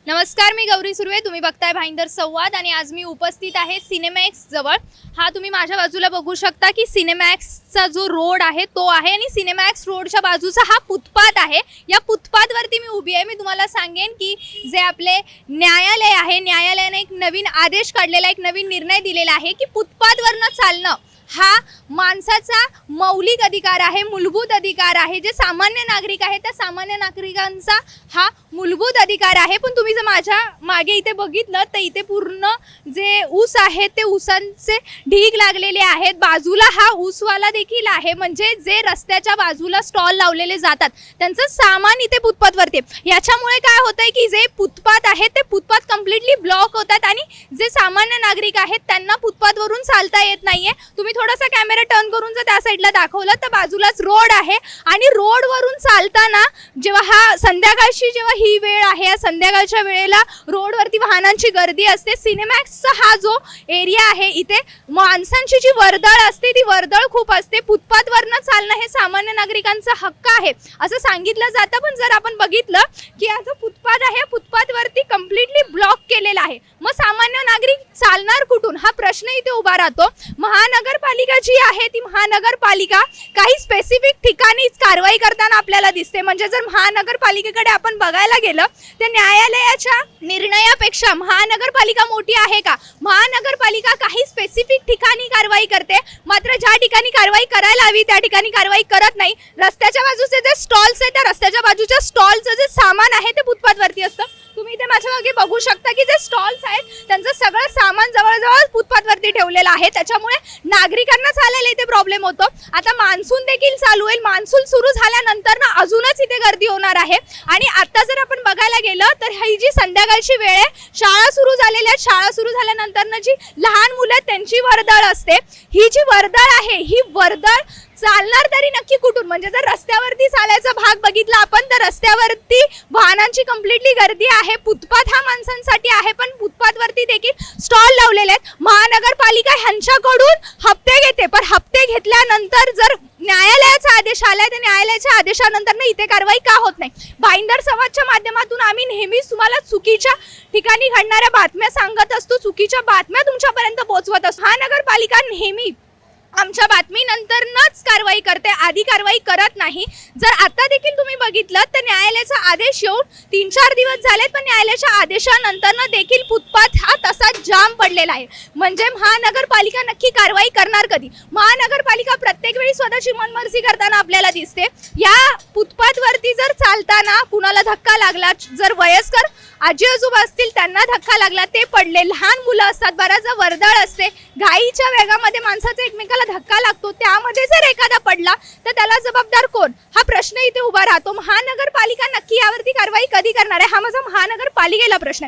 नमस्कार, मी गौरी सुर्वे. तुम्ही बघताय भाईंदर संवाद आणि आज मी उपस्थित आहे सिनेमॅक्स जवळ. हा तुम्ही माझ्या बाजूला बघू शकता की सिनेमॅक्सचा जो रोड आहे तो आहे आणि सिनेमॅक्स रोडच्या बाजूचा हा फुटपाथ आहे. या फुटपाथवरती मी उभी आहे. मी तुम्हाला सांगेन की जे आपले न्यायालय आहे, न्यायालयाने एक नवीन आदेश काढलेला, एक नवीन निर्णय दिलेला आहे की फुटपाथवरनं चालणं हा माणसाचा मौलिक अधिकार आहे, मूलभूत अधिकार आहे. जे सामान्य नागरिक आहेत त्या सामान्य नागरिकांचा हा मूलभूत अधिकार आहे. पण तुम्ही जर माझ्या मागे इथे बघितलं तर इथे पूर्ण जे ऊस आहेत ते ऊसांचे ढीग लागलेले आहेत. बाजूला हा ऊसवाला देखील आहे, म्हणजे जे रस्त्याच्या बाजूला स्टॉल लावलेले जातात त्यांचं सामान इथे फुटपाथवरती. याच्यामुळे काय होतंय की जे फुटपाथ आहेत ते फुटपाथ कम्प्लिटली ब्लॉक होतात आणि जे सामान्य नागरिक आहेत त्यांना फुटपाथवरून चालता येत नाहीये. तुम्ही थोडासा कॅमेरा टर्न करून जर त्या साईडला दाखवलं तर बाजूलाच रोड आहे आणि रोडवरून चालताना जेव्हा संध्याकाळची जेव्हा ही वेळ आहे, या संध्याकाळच्या वेळेला रोडवरती वाहनांची गर्दी असते. सिनेमॅक्सचा हा जो एरिया आहे इथे माणसांची जी वर्दळ असते ती वर्दळ खूप असते. फुटपाथवरनं चालणं हे सामान्य नागरिकांचा हक्क आहे असं सांगितलं जातं. पण जर आपण बघितलं की हा जो फुटपाथ आहे फुटपाथवरती कम्प्लिटली ब्लॉक केलेला आहे, मग सामान्य नागरिक चालणार कुठून हा प्रश्न इथे उभा राहतो. महानगरपालिका जी आहे ती महानगरपालिका काही स्पेसिफिक ठिकाणीच कारवाई करताना आपल्याला दिसते. म्हणजे जर महानगरपालिकेकडे आपण बघायला गेलं तर न्यायालयाच्या निर्णयापेक्षा महानगरपालिका मोठी आहे का? महानगरपालिका काही स्पेसिफिक ठिकाणी कारवाई करते, मात्र ज्या ठिकाणी कारवाई करायला हवी त्या ठिकाणी कारवाई करत नाही. रस्त्याच्या बाजूचे जे स्टॉल्स आहेत त्या रस्त्याच्या बाजूच्या स्टॉलचं जे सामान आहे ते फुटपाथवरती असतं. तुम्ही इथे माझ्या मागे बघू शकता की जे स्टॉल्स आहेत त्यांचं सगळं सामान जवळजवळ फुटपाथवरती ठेवलेलं आहे. त्याच्यामुळे नागरिकांना चालायला इथे प्रॉब्लेम होतो. आता मान्सून देखील चालू होईल. मान्सून सुरू झाल्यानंतर ना अजूनच इथे गर्दी होणार आहे. आणि आता जर आपण बघायला गेलं तर ही जी संध्याकाळची वेळ आहे, शाळा सुरू झालेल्या आहेत, शाळा सुरू झाल्यानंतर ना जी लहान मुलं आहेत त्यांची वर्दळ असते. ही जी वर्दळ आहे ही वर्दळ चालणार तरी नक्की कुठून? म्हणजे जर रस्त्यावरती चालायचा भाग बघितला आपण तर रस्त्यावरती वाहनांची कम्प्लिटली गर्दी आहे. फुटपाथ हा माणसांसाठी आहे पण फुटपाथवरती देखील स्टॉल लावलेले आहेत. महानगरपालिका ह्यांच्याकडून हप्ते घेते, पण हप्ते घेतल्यानंतर जर न्यायालयाचा आदेश आलाय तर न्यायालयाच्या आदेशानंतर ना इथे कारवाई का होत नाही? भाईंदर संवादच्या माध्यमातून आम्ही नेहमीच तुम्हाला चुकीच्या ठिकाणी घडणाऱ्या बातम्या सांगत असतो, चुकीच्या बातम्या तुमच्यापर्यंत पोहोचवत असतो. महानगरपालिका नेहमी आमच्या बातमीनंतरच कारवाई करते, आधी कारवाई करत नाही. जर आता देखील तुम्ही बघितलं तर न्यायालयाचा आदेश येऊन 3-4 दिवस झालेत, पण न्यायालयाच्या आदेशानंतर देखील फुटपाथ हा तसाच जाम पडलेला आहे. म्हणजे महानगरपालिका नक्की कारवाई करणार कधी? महानगरपालिका प्रत्येक वेळी स्वतःची मनमर्जी करताना आपल्याला दिसते. या फुटपाथवरती जर चालताना कुणाला धक्का लागला, जर वयस्कर आजी आजोबा असतील त्यांना धक्का लागला, ते पडले, लहान मुलं असतात, बराचसा वर्दळ असते, घाईच्या वेगामध्ये माणसाचा एकमेकाला धक्का लागतो, त्यामध्ये जर एखादा पडला तर त्याला जबाबदार कोण हा प्रश्न इथे उभा राहतो. महानगरपालिका नक्की यावरती कारवाई कधी करणार आहे हा माझा महानगरपालिकेला प्रश्न